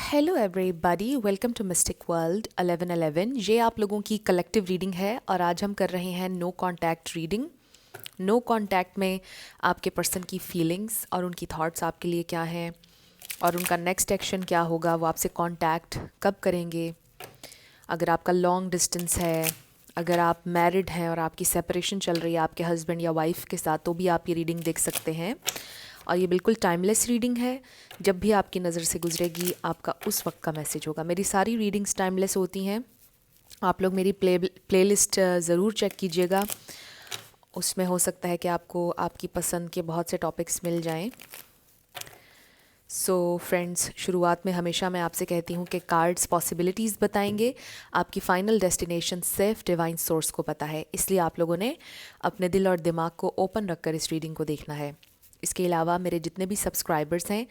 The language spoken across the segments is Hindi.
Hello everybody, welcome to mystic world 1111। ये आप लोगों की कलेक्टिव रीडिंग है और आज हम कर रहे हैं no contact reading. No contact में आपके पर्सन की फीलिंग्स और उनकी थॉट्स आपके लिए क्या हैं और उनका नेक्स्ट एक्शन क्या होगा, वो आपसे कांटेक्ट कब करेंगे। अगर आपका लॉन्ग डिस्टेंस है, अगर आप मैरिड हैं और आपकी सेपरेशन चल रही है आपके हस्बैंड या वाइफ के साथ, तो भी आप ये रीडिंग देख सकते हैं। और ये बिल्कुल टाइमलेस रीडिंग है। जब भी आपकी नज़र से गुजरेगी आपका उस वक्त का मैसेज होगा। मेरी सारी रीडिंग्स टाइमलेस होती हैं। आप लोग मेरी प्लेलिस्ट ज़रूर चेक कीजिएगा। उसमें हो सकता है कि आपको आपकी पसंद के बहुत से टॉपिक्स मिल जाएं। सो फ्रेंड्स, शुरुआत में हमेशा मैं आपसे कहती हूँ कि कार्ड्स पॉसिबिलिटीज़ बताएंगे। आपकी फ़ाइनल डेस्टिनेशन सिर्फ डिवाइन सोर्स को पता है, इसलिए आप लोगों ने अपने दिल और दिमाग को ओपन रखकर इस रीडिंग को देखना है। इसके अलावा मेरे जितने भी सब्सक्राइबर्स हैं,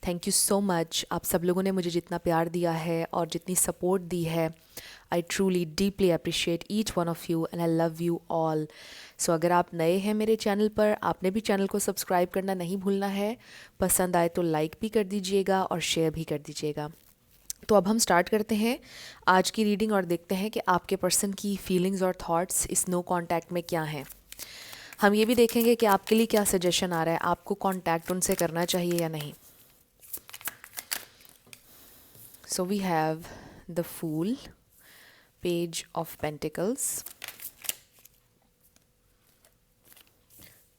थैंक यू सो मच। आप सब लोगों ने मुझे जितना प्यार दिया है और जितनी सपोर्ट दी है, I truly deeply appreciate each one of you and I love you all. So अगर आप नए हैं मेरे चैनल पर, आपने भी चैनल को सब्सक्राइब करना नहीं भूलना है। पसंद आए तो लाइक भी कर दीजिएगा और शेयर भी कर दीजिएगा। तो अब हम स्टार्ट करते हैं आज की रीडिंग और देखते हैं कि आपके पर्सन की फीलिंग्स और थॉट्स इस नो कॉन्टैक्ट में क्या हैं। हम ये भी देखेंगे कि आपके लिए क्या सजेशन आ रहा है, आपको कांटेक्ट उनसे करना चाहिए या नहीं। So we have the fool, page of pentacles,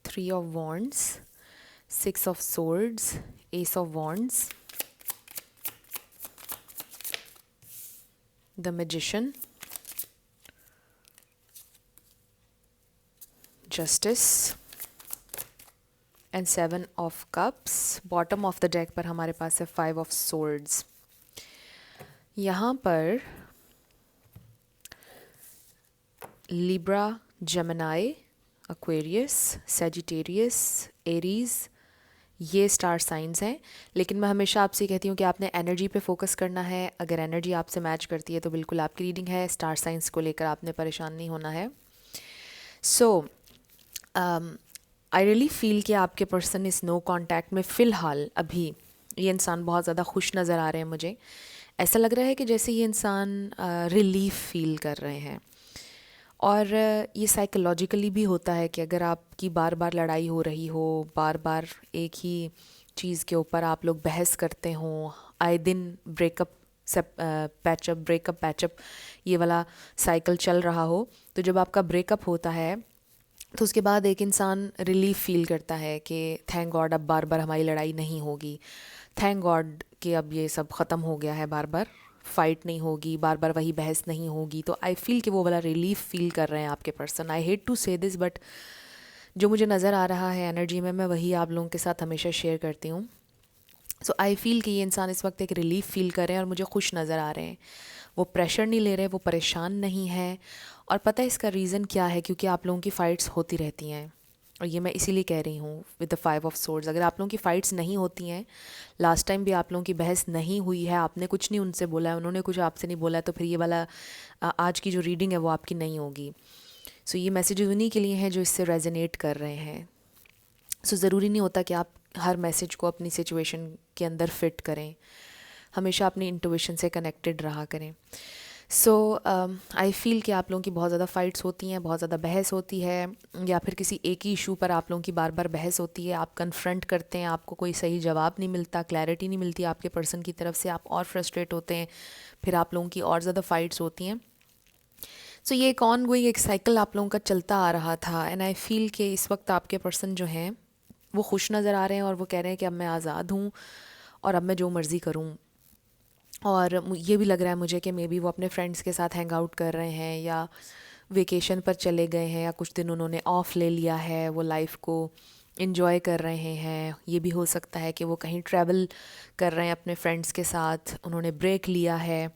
3 of wands, 6 of swords, ace of wands, the magician, justice and 7 of cups. Bottom of the deck पर हमारे पास है 5 ऑफ swords। यहाँ पर Libra, Gemini, Aquarius, Sagittarius, Aries, ये स्टार साइंस हैं। लेकिन मैं हमेशा आपसे कहती हूँ कि आपने एनर्जी पे फोकस करना है। अगर एनर्जी आपसे मैच करती है तो बिल्कुल आपकी रीडिंग है। स्टार साइंस को लेकर आपने परेशान नहीं होना है। सो आई रियली फील कि आपके पर्सन इस नो कांटेक्ट में फ़िलहाल अभी ये इंसान बहुत ज़्यादा खुश नज़र आ रहे हैं। मुझे ऐसा लग रहा है कि जैसे ये इंसान रिलीफ फील कर रहे हैं। और ये साइकोलॉजिकली भी होता है कि अगर आपकी बार बार लड़ाई हो रही हो, बार बार एक ही चीज़ के ऊपर आप लोग बहस करते हों, आए दिन ब्रेकअप से पैचअप ये वाला साइकिल चल रहा हो, तो जब आपका ब्रेकअप होता है तो उसके बाद एक इंसान रिलीफ फील करता है कि थैंक गॉड अब बार बार हमारी लड़ाई नहीं होगी, थैंक गॉड कि अब ये सब ख़त्म हो गया है, बार बार फाइट नहीं होगी, बार बार वही बहस नहीं होगी। तो आई फील कि वो वाला रिलीफ फील कर रहे हैं आपके पर्सन। आई हेट टू से दिस, बट जो मुझे नज़र आ रहा है एनर्जी में, मैं वही आप लोगों के साथ हमेशा शेयर करती हूँ। सो आई फील कि ये इंसान इस वक्त एक रिलीफ फील कर रहे हैं और मुझे खुश नज़र आ रहे हैं। वो प्रेशर नहीं ले रहे, वो परेशान नहीं है। और पता है इसका रीज़न क्या है? क्योंकि आप लोगों की फ़ाइट्स होती रहती हैं, और ये मैं इसीलिए कह रही हूँ विद द 5 ऑफ swords। अगर आप लोगों की फ़ाइट्स नहीं होती हैं, लास्ट टाइम भी आप लोगों की बहस नहीं हुई है, आपने कुछ नहीं उनसे बोला है, उन्होंने कुछ आपसे नहीं बोला है, तो फिर ये वाला आज की जो रीडिंग है वो आपकी नहीं होगी। सो ये मैसेजेस उन्हीं के लिए हैं जो इससे रेजोनेट कर रहे हैं। सो ज़रूरी नहीं होता कि आप हर मैसेज को अपनी सिचुएशन के अंदर फिट करें। हमेशा अपनी इंट्यूशन से कनेक्टेड रहा करें। सो आई फील कि आप लोगों की बहुत ज़्यादा फ़ाइट्स होती हैं, बहुत ज़्यादा बहस होती है, या फिर किसी एक ही इशू पर आप लोगों की बार बार बहस होती है। आप कन्फ्रंट करते हैं, आपको कोई सही जवाब नहीं मिलता, क्लैरिटी नहीं मिलती आपके पर्सन की तरफ से, आप और फ्रस्ट्रेट होते हैं, फिर आप लोगों की और ज़्यादा फ़ाइट्स होती हैं। सो ये एक ऑन गोइंग एक साइकिल आप लोगों का चलता आ रहा था। एंड आई फील कि इस वक्त आपके पर्सन जो हैं वो खुश नज़र आ रहे हैं और वो कह रहे हैं कि अब मैं आज़ाद हूँ और अब मैं जो मर्ज़ी करूँ। और ये भी लग रहा है मुझे कि मे बी वो अपने फ्रेंड्स के साथ हैंग आउट कर रहे हैं, या वेकेशन पर चले गए हैं, या कुछ दिन उन्होंने ऑफ़ ले लिया है, वो लाइफ को इन्जॉय कर रहे हैं। ये भी हो सकता है कि वो कहीं ट्रैवल कर रहे हैं अपने फ्रेंड्स के साथ, उन्होंने ब्रेक लिया है।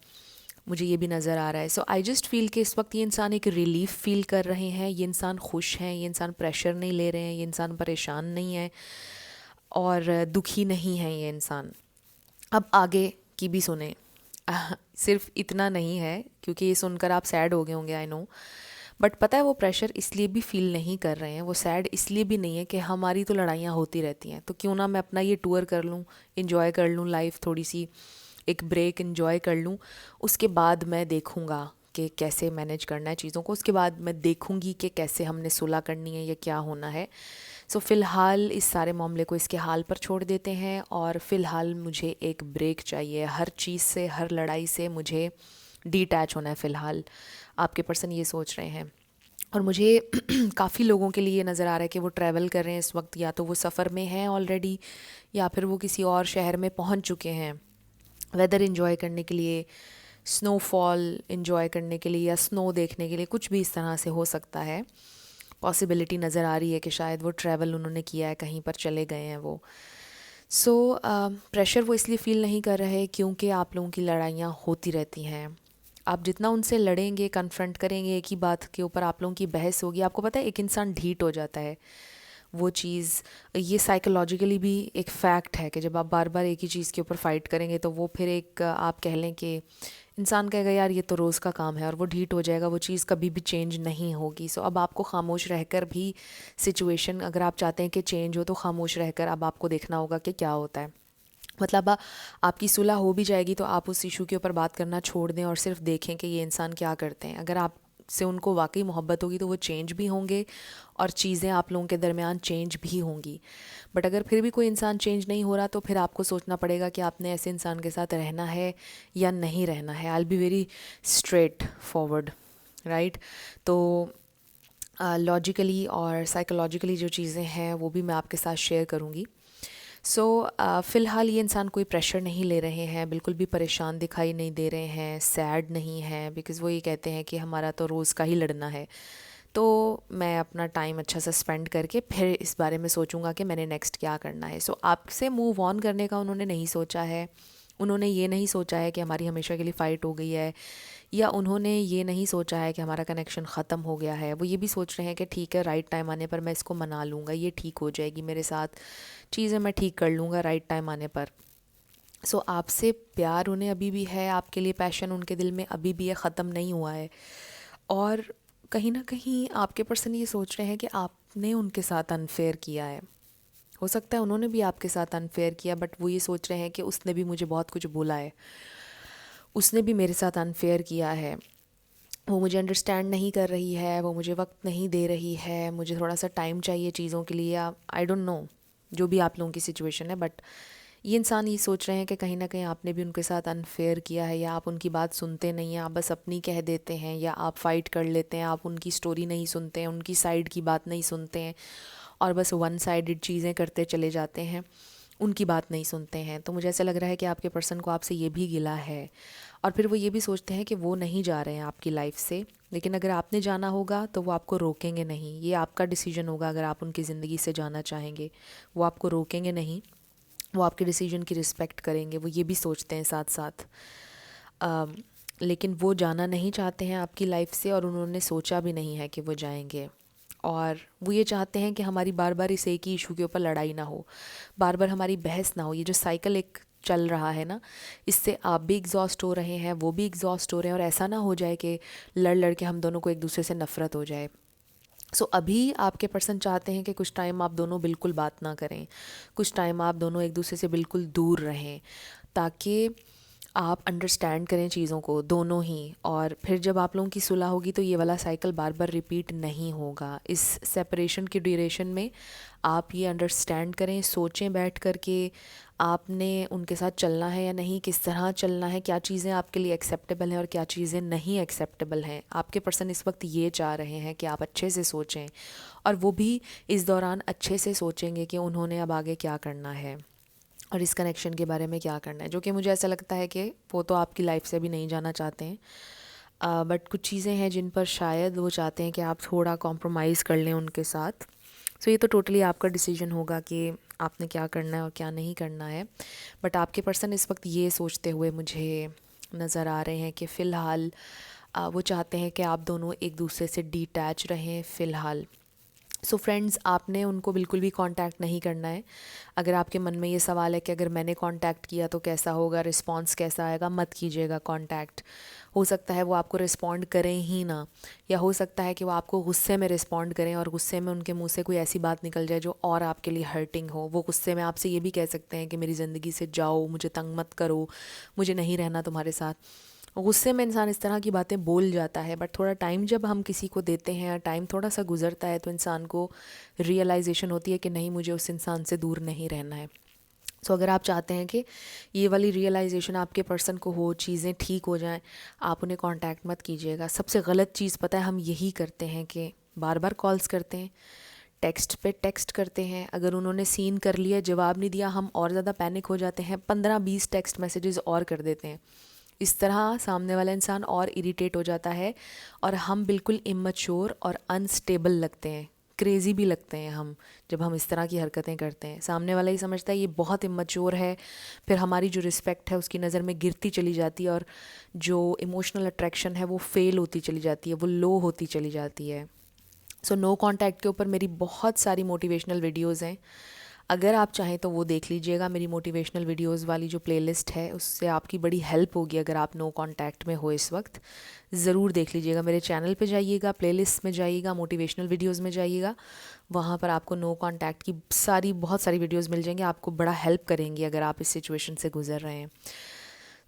मुझे ये भी नज़र आ रहा है। सो आई जस्ट फील कि इस वक्त ये इंसान एक रिलीफ फील कर रहे हैं, ये इंसान खुश हैं, ये इंसान प्रेशर नहीं ले रहे हैं, ये इंसान परेशान नहीं है और दुखी नहीं है ये इंसान। अब आगे की भी सुने। सिर्फ इतना नहीं है, क्योंकि ये सुनकर आप सैड हो गए होंगे, आई नो, बट पता है वो प्रेशर इसलिए भी फील नहीं कर रहे हैं, वो सैड इसलिए भी नहीं है कि हमारी तो लड़ाइयाँ होती रहती हैं, तो क्यों ना मैं अपना ये टूर कर लूँ, इंजॉय कर लूँ लाइफ थोड़ी सी, एक ब्रेक इन्जॉय कर लूँ, उसके बाद मैं देखूँगा कि कैसे मैनेज करना है चीज़ों को, उसके बाद मैं देखूँगी कि कैसे हमने सुलह करनी है या क्या होना है। सो फ़िलहाल इस सारे मामले को इसके हाल पर छोड़ देते हैं, और फ़िलहाल मुझे एक ब्रेक चाहिए हर चीज़ से, हर लड़ाई से मुझे डिटैच होना है फ़िलहाल। आपके पर्सन ये सोच रहे हैं, और मुझे काफ़ी लोगों के लिए ये नज़र आ रहा है कि वो ट्रैवल कर रहे हैं इस वक्त, या तो वो सफ़र में हैं ऑलरेडी, या फिर वो किसी और शहर में पहुंच चुके हैं वेदर इन्जॉय करने के लिए, स्नोफॉल इन्जॉय करने के लिए, या स्नो देखने के लिए, कुछ भी इस तरह से हो सकता है। पॉसिबिलिटी नज़र आ रही है कि शायद वो ट्रैवल उन्होंने किया है, कहीं पर चले गए हैं वो। सो प्रेशर वो इसलिए फ़ील नहीं कर रहे क्योंकि आप लोगों की लड़ाइयाँ होती रहती हैं। आप जितना उनसे लड़ेंगे, कन्फ्रंट करेंगे, एक ही बात के ऊपर आप लोगों की बहस होगी, आपको पता है एक इंसान ढीठ हो जाता है। वो चीज़, ये साइकोलॉजिकली भी एक फ़ैक्ट है कि जब आप बार बार एक ही चीज़ के ऊपर फ़ाइट करेंगे तो वो फिर एक, आप कह लें कि इंसान कहेगा यार ये तो रोज़ का काम है, और वो ढीठ हो जाएगा, वो चीज़ कभी भी चेंज नहीं होगी। सो अब आपको खामोश रहकर भी सिचुएशन, अगर आप चाहते हैं कि चेंज हो, तो खामोश रहकर अब आपको देखना होगा कि क्या होता है। मतलब आपकी सुलह हो भी जाएगी तो आप उस इशू के ऊपर बात करना छोड़ दें और सिर्फ देखें कि ये इंसान क्या करते हैं। अगर आप से उनको वाकई मोहब्बत होगी तो वो चेंज भी होंगे, और चीज़ें आप लोगों के दरमियान चेंज भी होंगी। बट अगर फिर भी कोई इंसान चेंज नहीं हो रहा, तो फिर आपको सोचना पड़ेगा कि आपने ऐसे इंसान के साथ रहना है या नहीं रहना है। I will be very straight forward, right. तो लॉजिकली और साइकोलॉजिकली जो चीज़ें हैं वो भी मैं आपके साथ शेयर करूँगी। सो फ़िलहाल ये इंसान कोई प्रेशर नहीं ले रहे हैं, बिल्कुल भी परेशान दिखाई नहीं दे रहे हैं, सैड नहीं हैं, बिकॉज़ वो ये कहते हैं कि हमारा तो रोज़ का ही लड़ना है। तो मैं अपना टाइम अच्छा सा स्पेंड करके फिर इस बारे में सोचूंगा कि मैंने नेक्स्ट क्या करना है। सो आपसे मूव ऑन करने का उन्होंने नहीं सोचा है। उन्होंने ये नहीं सोचा है कि हमारी हमेशा के लिए फ़ाइट हो गई है, या उन्होंने ये नहीं सोचा है कि हमारा कनेक्शन ख़त्म हो गया है। वो ये भी सोच रहे हैं कि ठीक है, राइट टाइम आने पर मैं इसको मना लूँगा, ये ठीक हो जाएगी मेरे साथ, चीज़ें मैं ठीक कर लूँगा राइट टाइम आने पर। सो आपसे प्यार उन्हें अभी भी है, आपके लिए पैशन उनके दिल में अभी भी है, ख़त्म नहीं हुआ है। और कहीं ना कहीं आपके पर्सन ये सोच रहे हैं कि आपने उनके साथ अनफेयर किया है। हो सकता है उन्होंने भी आपके साथ अनफेयर किया, बट वो ये सोच रहे हैं कि उसने भी मुझे बहुत कुछ बोला है, उसने भी मेरे साथ अनफेयर किया है, वो मुझे अंडरस्टैंड नहीं कर रही है, वो मुझे वक्त नहीं दे रही है, मुझे थोड़ा सा टाइम चाहिए चीज़ों के लिए, या आई डोंट नो जो भी आप लोगों की सिचुएशन है। बट ये इंसान ये सोच रहे हैं कि कहीं ना कहीं आपने भी उनके साथ अनफेयर किया है, या आप उनकी बात सुनते नहीं हैं, आप बस अपनी कह देते हैं, या आप फ़ाइट कर लेते हैं, आप उनकी स्टोरी नहीं सुनते हैं, उनकी साइड की बात नहीं सुनते हैं, और बस वन साइडेड चीज़ें करते चले जाते हैं, उनकी बात नहीं सुनते हैं। तो मुझे ऐसा लग रहा है कि आपके पर्सन को आपसे ये भी गिला है, और फिर वो ये भी सोचते हैं कि वो नहीं जा रहे हैं आपकी लाइफ से, लेकिन अगर आपने जाना होगा तो वो आपको रोकेंगे नहीं। ये आपका डिसीजन होगा, अगर आप उनकी ज़िंदगी से जाना चाहेंगे वो आपको रोकेंगे नहीं, वो आपके डिसीजन की रिस्पेक्ट करेंगे। वो ये भी सोचते हैं साथ साथ, लेकिन वो जाना नहीं चाहते हैं आपकी लाइफ से, और उन्होंने सोचा भी नहीं है कि वो जाएंगे। और वो ये चाहते हैं कि हमारी बार बार इस एक ही इशू के ऊपर लड़ाई ना हो, बार बार हमारी बहस ना हो। ये जो साइकिल एक चल रहा है ना, इससे आप भी एग्जॉस्ट हो रहे हैं, वो भी एग्जॉस्ट हो रहे हैं, और ऐसा ना हो जाए कि लड़ लड़ के हम दोनों को एक दूसरे से नफ़रत हो जाए। सो अभी आपके पर्सन चाहते हैं कि कुछ टाइम आप दोनों बिल्कुल बात ना करें, कुछ टाइम आप दोनों एक दूसरे से बिल्कुल दूर रहें, ताकि आप अंडरस्टैंड करें चीज़ों को दोनों ही। और फिर जब आप लोगों की सुलह होगी तो ये वाला साइकिल बार बार रिपीट नहीं होगा। इस सेपरेशन की ड्यूरेशन में आप ये अंडरस्टैंड करें, सोचें बैठ कर के आपने उनके साथ चलना है या नहीं, किस तरह चलना है, क्या चीज़ें आपके लिए एक्सेप्टेबल हैं और क्या चीज़ें नहीं एक्सेप्टेबल हैं। आपके पर्सन इस वक्त ये चाह रहे हैं कि आप अच्छे से सोचें, और वो भी इस दौरान अच्छे से सोचेंगे कि उन्होंने अब आगे क्या करना है और इस कनेक्शन के बारे में क्या करना है, जो कि मुझे ऐसा लगता है कि वो तो आपकी लाइफ से भी नहीं जाना चाहते हैं। बट कुछ चीज़ें हैं जिन पर शायद वो चाहते हैं कि आप थोड़ा कॉम्प्रोमाइज़ कर लें उनके साथ। सो ये तो टोटली आपका डिसीजन होगा कि आपने क्या करना है और क्या नहीं करना है। बट आपके पर्सन इस वक्त ये सोचते हुए मुझे नज़र आ रहे हैं कि फ़िलहाल वो चाहते हैं कि आप दोनों एक दूसरे से डिटैच रहें फ़िलहाल। सो फ्रेंड्स, आपने उनको बिल्कुल भी कांटेक्ट नहीं करना है। अगर आपके मन में ये सवाल है कि अगर मैंने कांटेक्ट किया तो कैसा होगा, रिस्पांस कैसा आएगा, मत कीजिएगा कांटेक्ट। हो सकता है वो आपको रिस्पॉन्ड करें ही ना, या हो सकता है कि वो आपको गुस्से में रिस्पॉन्ड करें और गुस्से में उनके मुंह से कोई ऐसी बात निकल जाए जो और आपके लिए हर्टिंग हो। वो गुस्से में आपसे ये भी कह सकते हैं कि मेरी ज़िंदगी से जाओ, मुझे तंग मत करो, मुझे नहीं रहना तुम्हारे साथ। गुस्से में इंसान इस तरह की बातें बोल जाता है, बट थोड़ा टाइम जब हम किसी को देते हैं, टाइम थोड़ा सा गुजरता है, तो इंसान को रियलाइजेशन होती है कि नहीं, मुझे उस इंसान से दूर नहीं रहना है। सो अगर आप चाहते हैं कि ये वाली रियलाइजेशन आपके पर्सन को हो, चीज़ें ठीक हो जाएं, आप उन्हें कांटेक्ट मत कीजिएगा। सबसे गलत चीज़ पता है हम यही करते हैं कि बार बार कॉल्स करते हैं, टेक्स्ट पे टेक्स्ट करते हैं। अगर उन्होंने सीन कर लिया, जवाब नहीं दिया, हम और ज़्यादा पैनिक हो जाते हैं, 15-20 टेक्स्ट मैसेजेस और कर देते हैं। इस तरह सामने वाला इंसान और इरिटेट हो जाता है और हम बिल्कुल इमैच्योर और अनस्टेबल लगते हैं, क्रेज़ी भी लगते हैं हम जब हम इस तरह की हरकतें करते हैं। सामने वाला ही समझता है ये बहुत इमैच्योर है, फिर हमारी जो रिस्पेक्ट है उसकी नज़र में गिरती चली जाती है और जो इमोशनल अट्रैक्शन है वो फेल होती चली जाती है, वो लो होती चली जाती है। सो नो कॉन्टैक्ट के ऊपर मेरी बहुत सारी मोटिवेशनल वीडियोज़ हैं, अगर आप चाहें तो वो देख लीजिएगा। मेरी मोटिवेशनल वीडियोस वाली जो प्लेलिस्ट है उससे आपकी बड़ी हेल्प होगी अगर आप नो कांटेक्ट में हो इस वक्त। ज़रूर देख लीजिएगा, मेरे चैनल पे जाइएगा, प्लेलिस्ट में जाइएगा, मोटिवेशनल वीडियोस में जाइएगा, वहाँ पर आपको नो कांटेक्ट की बहुत सारी वीडियोस मिल जाएंगी, आपको बड़ा हेल्प करेंगी अगर आप इस सिचुएशन से गुजर रहे हैं।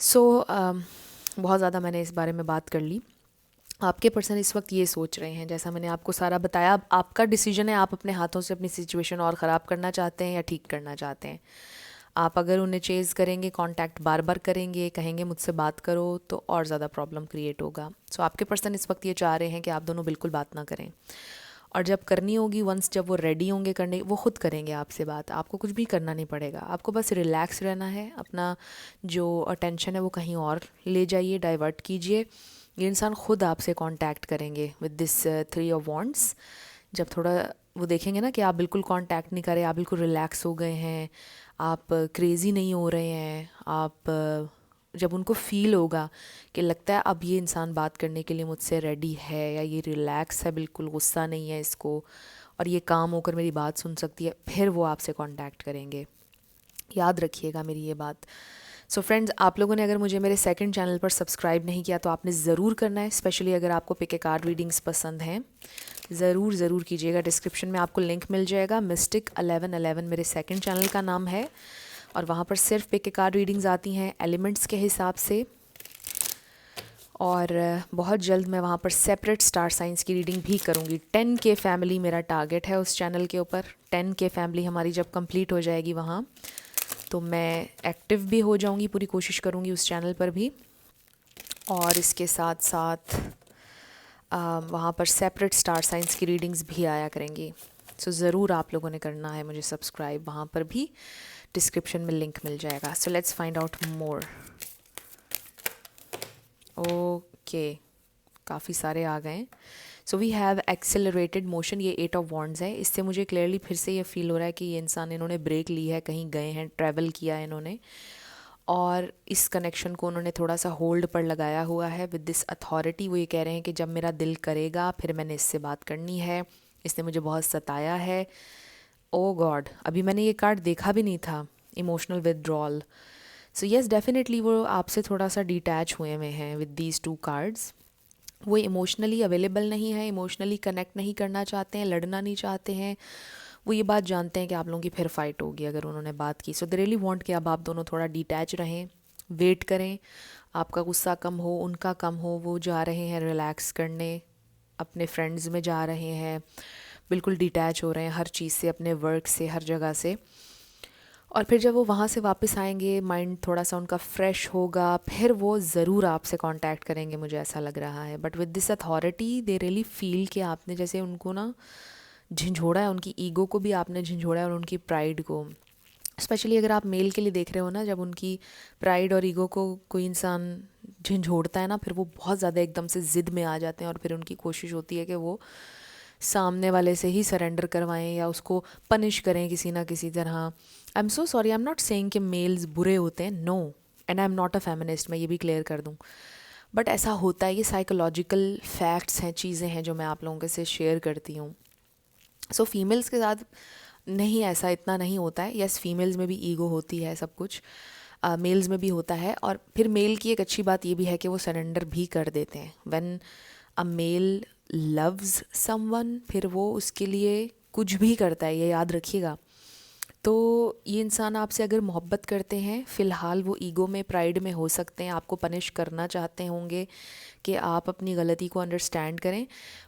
सो बहुत ज़्यादा मैंने इस बारे में बात कर ली। आपके पर्सन इस वक्त ये सोच रहे हैं, जैसा मैंने आपको सारा बताया, अब आपका डिसीजन है, आप अपने हाथों से अपनी सिचुएशन और ख़राब करना चाहते हैं या ठीक करना चाहते हैं। आप अगर उन्हें चेज़ करेंगे, कांटेक्ट बार बार करेंगे, कहेंगे मुझसे बात करो, तो और ज़्यादा प्रॉब्लम क्रिएट होगा। सो आपके पर्सन इस वक्त ये चाह रहे हैं कि आप दोनों बिल्कुल बात ना करें, और जब करनी होगी, वंस जब वो रेडी होंगे करने, वो खुद करेंगे आपसे बात। आपको कुछ भी करना नहीं पड़ेगा, आपको बस रिलैक्स रहना है, अपना जो अटेंशन है वो कहीं और ले जाइए, डाइवर्ट कीजिए। ये इंसान खुद आपसे कांटेक्ट करेंगे विद दिस 3 ऑफ वॉन्ड्स। जब थोड़ा वो देखेंगे ना कि आप बिल्कुल कांटेक्ट नहीं कर रहे, आप बिल्कुल रिलैक्स हो गए हैं, आप क्रेज़ी नहीं हो रहे हैं, आप जब उनको फ़ील होगा कि लगता है अब ये इंसान बात करने के लिए मुझसे रेडी है, या ये रिलैक्स है, बिल्कुल गुस्सा नहीं है इसको, और ये काम होकर मेरी बात सुन सकती है, फिर वो आपसे कांटेक्ट करेंगे। याद रखिएगा मेरी ये बात। सो फ्रेंड्स, आप लोगों ने अगर मुझे मेरे सेकंड चैनल पर सब्सक्राइब नहीं किया तो आपने ज़रूर करना है, स्पेशली अगर आपको पिक ए कार्ड रीडिंग्स पसंद हैं, ज़रूर कीजिएगा। डिस्क्रिप्शन में आपको लिंक मिल जाएगा, मिस्टिक 1111 मेरे सेकंड चैनल का नाम है, और वहाँ पर सिर्फ पिक ए कार्ड रीडिंग्स आती हैं एलिमेंट्स के हिसाब से, और बहुत जल्द मैं वहाँ पर सेपरेट स्टार साइंस की रीडिंग भी करूँगी। 10K फैमिली मेरा टारगेट है उस चैनल के ऊपर। 10K फैमिली हमारी जब कंप्लीट हो जाएगी वहाँ, तो मैं एक्टिव भी हो जाऊँगी, पूरी कोशिश करूँगी उस चैनल पर भी, और इसके साथ साथ वहाँ पर सेपरेट स्टार साइंस की रीडिंग्स भी आया करेंगी। सो ज़रूर आप लोगों ने करना है मुझे सब्सक्राइब, वहाँ पर भी डिस्क्रिप्शन में लिंक मिल जाएगा। So let's find out more. Okay, काफ़ी सारे आ गए। So we have accelerated motion, ये 8 ऑफ वॉन्ड्स है। इससे मुझे क्लियरली फिर से ये फील हो रहा है कि ये इंसान, इन्होंने ब्रेक ली है, कहीं गए हैं, ट्रैवल किया है इन्होंने, और इस कनेक्शन को उन्होंने थोड़ा सा होल्ड पर लगाया हुआ है विद दिस अथॉरिटी। वो ये कह रहे हैं कि जब मेरा दिल करेगा फिर मैंने इससे बात करनी है, इसने मुझे बहुत सताया है। ओ गॉड, अभी मैंने ये कार्ड देखा भी नहीं था, emotional withdrawal. So yes, definitely वो आपसे थोड़ा सा डिटैच हुए हुए हैं विद दीज 2 कार्ड्स। वो इमोशनली अवेलेबल नहीं है, इमोशनली कनेक्ट नहीं करना चाहते हैं, लड़ना नहीं चाहते हैं। वो ये बात जानते हैं कि आप लोगों की फिर फाइट होगी अगर उन्होंने बात की। सो दे रियली वांट कि अब आप दोनों थोड़ा डिटैच रहें, वेट करें, आपका गुस्सा कम हो, उनका कम हो। वो जा रहे हैं रिलैक्स करने, अपने फ्रेंड्स में जा रहे हैं, बिल्कुल डिटैच हो रहे हैं हर चीज़ से, अपने वर्क से, हर जगह से। और फिर जब वो वहाँ से वापस आएंगे, माइंड थोड़ा सा उनका फ्रेश होगा, फिर वो ज़रूर आपसे कांटेक्ट करेंगे, मुझे ऐसा लग रहा है। But with this authority they really feel कि आपने जैसे उनको ना झंझोड़ा है, उनकी ईगो को भी आपने झंझोड़ा है, और उनकी प्राइड को। स्पेशली अगर आप मेल के लिए देख रहे हो ना, जब उनकी प्राइड और ईगो को कोई इंसान झंझोड़ता है ना, फिर वो बहुत ज़्यादा एकदम से ज़िद में आ जाते हैं, और फिर उनकी कोशिश होती है कि वो सामने वाले से ही सरेंडर करवाएं या उसको पनिश करें किसी ना किसी तरह। I am so sorry, I am not saying कि मेल्स बुरे होते हैं, no, and I am not a feminist, मैं ये भी क्लियर कर दूं। बट ऐसा होता है, ये साइकोलॉजिकल फैक्ट्स हैं, चीज़ें हैं जो मैं आप लोगों के से शेयर करती हूँ। सो फीमेल्स के साथ नहीं, ऐसा इतना नहीं होता है। यस, फीमेल्स में भी ईगो होती है, सब कुछ मेल्स में भी होता है। और फिर मेल की एक अच्छी बात ये भी है कि वो सरेंडर भी कर देते हैं। When a male loves someone, फिर वो उसके लिए कुछ भी करता है, ये याद रखिएगा। तो ये इंसान आपसे अगर मोहब्बत करते हैं, फ़िलहाल वो ईगो में, प्राइड में हो सकते हैं, आपको पनिश करना चाहते होंगे कि आप अपनी गलती को अंडरस्टैंड करें।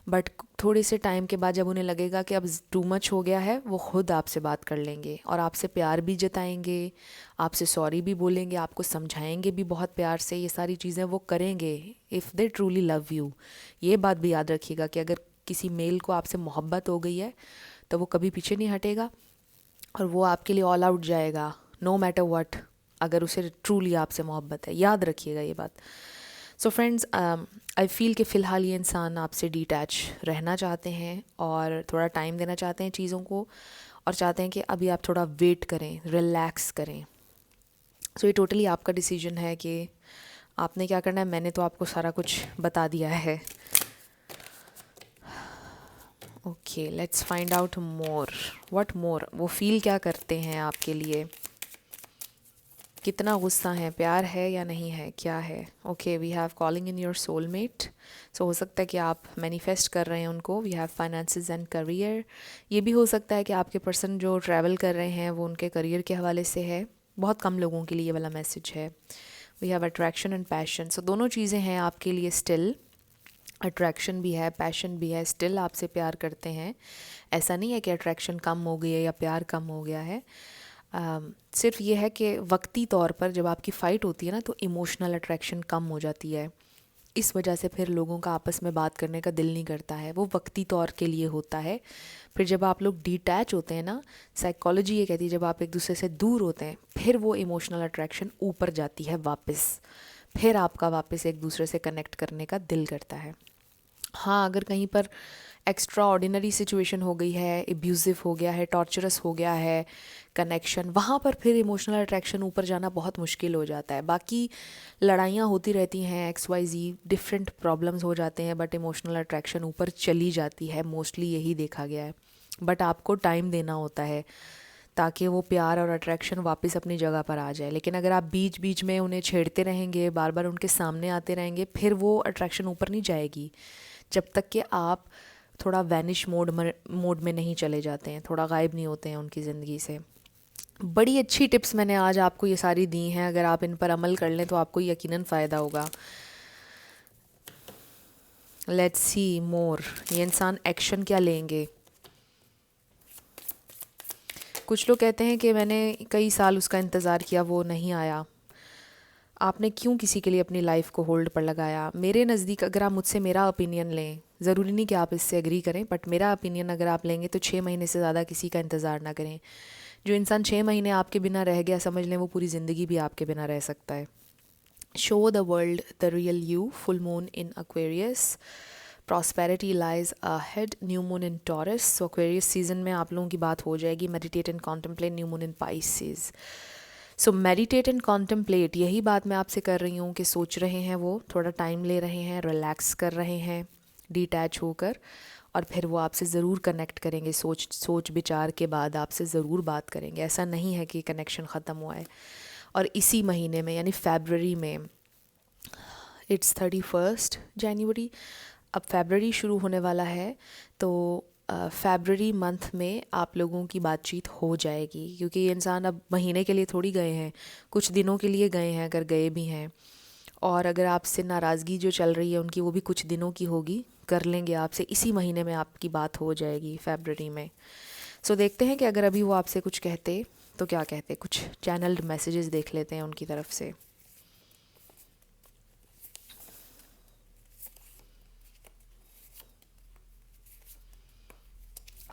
बट थोड़े से टाइम के बाद जब उन्हें लगेगा कि अब टू मच हो गया है, वो ख़ुद आपसे बात कर लेंगे और आपसे प्यार भी जताएंगे, आपसे सॉरी भी बोलेंगे, आपको समझाएंगे भी बहुत प्यार से। ये सारी चीज़ें वो करेंगे if they truly love you. ये बात भी याद रखिएगा कि अगर किसी मेल को आपसे मोहब्बत हो गई है तो वो कभी पीछे नहीं हटेगा और वो आपके लिए ऑल आउट जाएगा, नो मैटर व्हाट, अगर उसे ट्रूली आपसे मोहब्बत है। याद रखिएगा ये बात। सो फ्रेंड्स, आई फील कि फ़िलहाल ये इंसान आपसे डिटैच रहना चाहते हैं और थोड़ा टाइम देना चाहते हैं चीज़ों को, और चाहते हैं कि अभी आप थोड़ा वेट करें, रिलैक्स करें। सो ये टोटली आपका डिसीजन है कि आपने क्या करना है। मैंने तो आपको सारा कुछ बता दिया है। Okay, let's find out more. What more? वो फील क्या करते हैं आपके लिए, कितना गुस्सा है, प्यार है या नहीं है, क्या है? Okay, we have calling in your soulmate. So हो सकता है कि आप मैनिफेस्ट कर रहे हैं उनको। We have finances and career. ये भी हो सकता है कि आपके पर्सन जो ट्रैवल कर रहे हैं वो उनके करियर के हवाले से है। बहुत कम लोगों के लिए ये वाला मैसेज है। We have attraction and passion. So दोनों चीज़ें हैं आपके लिए स्टिल। अट्रैक्शन भी है, पैशन भी है, स्टिल आपसे प्यार करते हैं। ऐसा नहीं है कि अट्रैक्शन कम हो गई है या प्यार कम हो गया है। सिर्फ ये है कि वक्ती तौर पर जब आपकी फ़ाइट होती है ना, तो इमोशनल अट्रैक्शन कम हो जाती है। इस वजह से फिर लोगों का आपस में बात करने का दिल नहीं करता है। वो वक्ती तौर के लिए होता है। फिर जब आप लोग डिटैच होते हैं ना, साइकोलॉजी ये कहती है जब आप एक दूसरे से दूर होते हैं, फिर वो इमोशनल अट्रैक्शन ऊपर जाती है वापस। फिर आपका वापस एक दूसरे से कनेक्ट करने का दिल करता है। हाँ, अगर कहीं पर एक्स्ट्रा ऑर्डिनरी सिचुएशन हो गई है, एब्यूज़िव हो गया है, टॉर्चरस हो गया है कनेक्शन, वहाँ पर फिर इमोशनल अट्रैक्शन ऊपर जाना बहुत मुश्किल हो जाता है। बाकी लड़ाइयाँ होती रहती हैं, XYZ डिफरेंट प्रॉब्लम्स हो जाते हैं, बट इमोशनल अट्रैक्शन ऊपर चली जाती है। मोस्टली यही देखा गया है। बट आपको टाइम देना होता है ताकि वो प्यार और अट्रैक्शन वापस अपनी जगह पर आ जाए। लेकिन अगर आप बीच बीच में उन्हें छेड़ते रहेंगे, बार बार उनके सामने आते रहेंगे, फिर वो अट्रैक्शन ऊपर नहीं जाएगी जब तक कि आप थोड़ा वैनिश मोड में नहीं चले जाते हैं, थोड़ा गायब नहीं होते हैं उनकी ज़िंदगी से। बड़ी अच्छी टिप्स मैंने आज आपको ये सारी दी हैं। अगर आप इन पर अमल कर लें तो आपको यकीनन फ़ायदा होगा। लेट्स सी मोर। ये इंसान एक्शन क्या लेंगे? कुछ लोग कहते हैं कि मैंने कई साल उसका इंतज़ार किया, वो नहीं आया। आपने क्यों किसी के लिए अपनी लाइफ को होल्ड पर लगाया? मेरे नज़दीक अगर आप मुझसे मेरा ओपिनियन लें, ज़रूरी नहीं कि आप इससे एग्री करें, बट मेरा ओपिनियन अगर आप लेंगे तो 6 महीने से ज़्यादा किसी का इंतज़ार ना करें। जो इंसान 6 महीने आपके बिना रह गया, समझ लें वो पूरी ज़िंदगी भी आपके बिना रह सकता है। Show the world the real you. Full moon in Aquarius. Prosperity lies ahead. New moon in taurus. So Aquarius season में आप लोगों की बात हो जाएगी। Meditate and contemplate. New moon in Pisces. So meditate and contemplate, यही बात मैं आपसे कर रही हूँ कि सोच रहे हैं, वो थोड़ा टाइम ले रहे हैं, रिलैक्स कर रहे हैं डिटैच होकर, और फिर वो आपसे ज़रूर कनेक्ट करेंगे। सोच विचार के बाद आपसे ज़रूर बात करेंगे। ऐसा नहीं है कि कनेक्शन ख़त्म हुआ है। और इसी महीने में यानी फरवरी में, इट्स 31 जनवरी, अब फरवरी शुरू होने वाला है, तो फरवरी मंथ में आप लोगों की बातचीत हो जाएगी। क्योंकि ये इंसान अब महीने के लिए थोड़ी गए हैं, कुछ दिनों के लिए गए हैं, अगर गए भी हैं। और अगर आपसे नाराज़गी जो चल रही है उनकी, वो भी कुछ दिनों की होगी, कर लेंगे आपसे। इसी महीने में आपकी बात हो जाएगी, फरवरी में। सो देखते हैं कि अगर अभी वो आपसे कुछ कहते तो क्या कहते। कुछ चैनल्ड मैसेजेस देख लेते हैं उनकी तरफ से।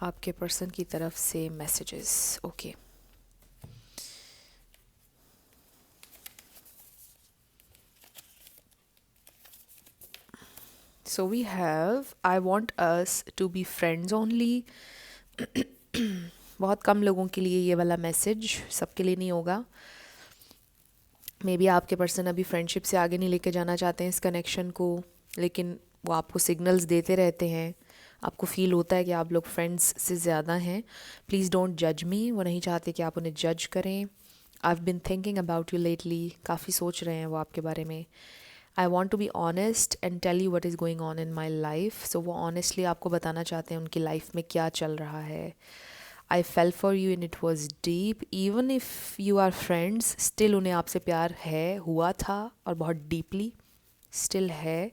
आपके पर्सन की तरफ से messages. Okay, so we have I want us to be friends only. बहुत कम लोगों के लिए ये वाला मैसेज, सबके लिए नहीं होगा। मे बी आपके पर्सन अभी फ्रेंडशिप से आगे नहीं लेके जाना चाहते हैं इस कनेक्शन को, लेकिन वो आपको सिग्नल्स देते रहते हैं, आपको फ़ील होता है कि आप लोग फ्रेंड्स से ज़्यादा हैं, प्लीज़ डोंट जज मी। वो नहीं चाहते कि आप उन्हें जज करें। I've been thinking about you lately, काफ़ी सोच रहे हैं वो आपके बारे में। I want to be honest and tell you what is going on in my life. So वो honestly आपको बताना चाहते हैं उनकी लाइफ में क्या चल रहा है। I fell for you and it was deep. Even if you are friends, still उन्हें आपसे प्यार है, हुआ था और बहुत deeply still है।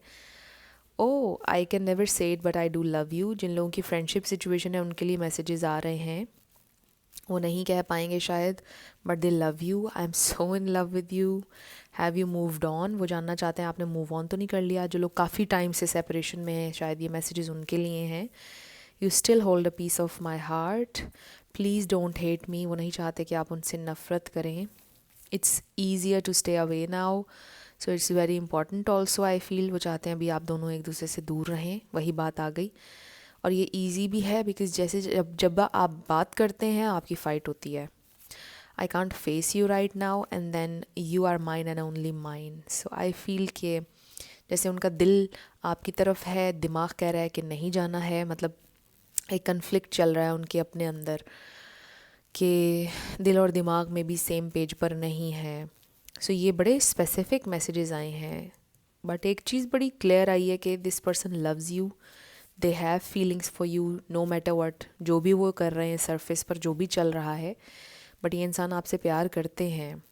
Oh, I can never say it but I do love you। जिन लोगों की फ्रेंडशिप सिचुएशन है उनके लिए मैसेजेस आ रहे हैं, वो नहीं कह पाएंगे शायद, but they love you. I am so in love with you. Have you moved on? वो जानना चाहते हैं आपने मूव ऑन तो नहीं कर लिया। जो लोग काफ़ी टाइम से सेपरेशन में हैं, शायद ये मैसेजेस उनके लिए हैं। You still hold a piece of my heart, please don't hate me. वो नहीं चाहते कि आप उनसे नफ़रत करें। It's easier to stay away now, so it's very important also I feel. वो चाहते हैं अभी आप दोनों एक दूसरे से दूर रहें, वही बात आ गई। और ये इजी भी है बिकॉज जैसे जब आप बात करते हैं आपकी फ़ाइट होती है। I can't face you right now and then you are mine and only mine. So I feel कि जैसे उनका दिल आपकी तरफ है, दिमाग कह रहा है कि नहीं जाना है। मतलब एक कन्फ्लिक्ट चल रहा है उनके अपने अंदर कि दिल और दिमाग में भी सेम पेज पर नहीं है। सो ये बड़े स्पेसिफिक मैसेजेस आए हैं, बट एक चीज़ बड़ी क्लियर आई है कि this person loves you, they have feelings for you know matter what. जो भी वो कर रहे हैं सरफेस पर, जो भी चल रहा है, बट ये इंसान आपसे प्यार करते हैं।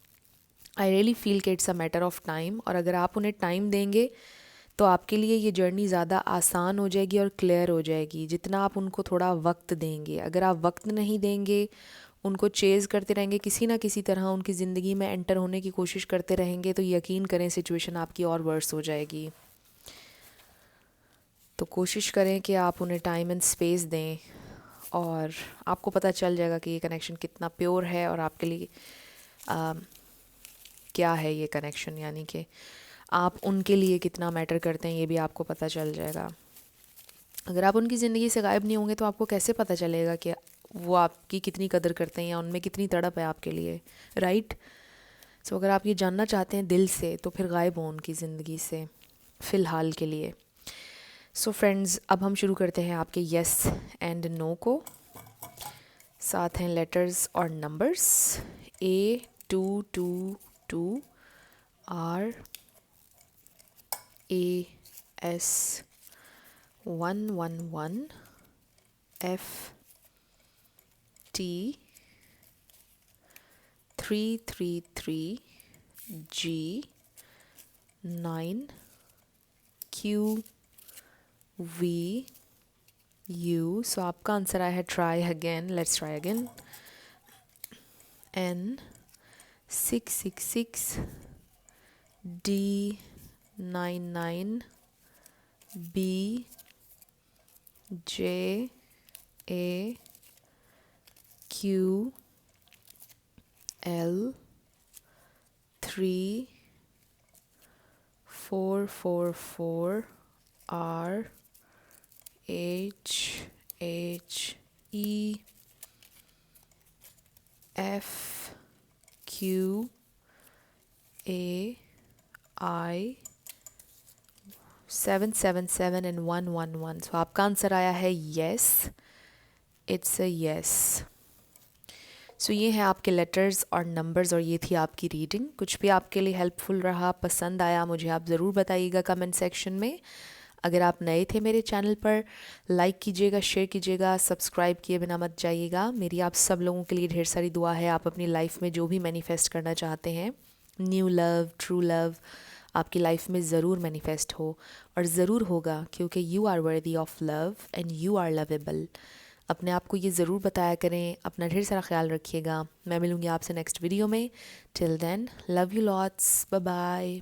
आई रियली फील कि it's a matter of time, और अगर आप उन्हें टाइम देंगे तो आपके लिए ये जर्नी ज़्यादा आसान हो जाएगी और क्लियर हो जाएगी, जितना आप उनको थोड़ा वक्त देंगे। अगर आप वक्त नहीं देंगे, उनको चेज़ करते रहेंगे, किसी ना किसी तरह उनकी ज़िंदगी में एंटर होने की कोशिश करते रहेंगे, तो यकीन करें सिचुएशन आपकी और वर्स हो जाएगी। तो कोशिश करें कि आप उन्हें टाइम एंड स्पेस दें, और आपको पता चल जाएगा कि ये कनेक्शन कितना प्योर है और आपके लिए क्या है ये कनेक्शन, यानी कि आप उनके लिए कितना मैटर करते हैं, ये भी आपको पता चल जाएगा। अगर आप उनकी ज़िंदगी से गायब नहीं होंगे तो आपको कैसे पता चलेगा कि वो आपकी कितनी कदर करते हैं या उनमें कितनी तड़प है आपके लिए, राइट? सो अगर आप ये जानना चाहते हैं दिल से, तो फिर गायब हो उनकी ज़िंदगी से फ़िलहाल के लिए। सो फ्रेंड्स, अब हम शुरू करते हैं आपके येस एंड नो को। साथ हैं लेटर्स और नंबर्स। A222 RAS111 FT333G9QVU। सो आपका आंसर आया है try again, let's try again. D99BJAQ L3444RHHE FQAI777 and 111। सो आपका आंसर आया है येस, इट्स अ येस। सो ये हैं आपके लेटर्स और नंबर्स, और ये थी आपकी रीडिंग। कुछ भी आपके लिए हेल्पफुल रहा, पसंद आया, मुझे आप ज़रूर बताइएगा कमेंट सेक्शन में। अगर आप नए थे मेरे चैनल पर, लाइक कीजिएगा, शेयर कीजिएगा, सब्सक्राइब किए बिना मत जाइएगा। मेरी आप सब लोगों के लिए ढेर सारी दुआ है। आप अपनी लाइफ में जो भी मैनिफेस्ट करना चाहते हैं, न्यू लव, ट्रू लव, आपकी लाइफ में ज़रूर मैनिफेस्ट हो, और ज़रूर होगा, क्योंकि you are worthy of love and you are lovable. अपने आप को ये ज़रूर बताया करें। अपना ढेर सारा ख्याल रखिएगा। मैं मिलूँगी आपसे नेक्स्ट वीडियो में। Till then, love you lots, bye bye.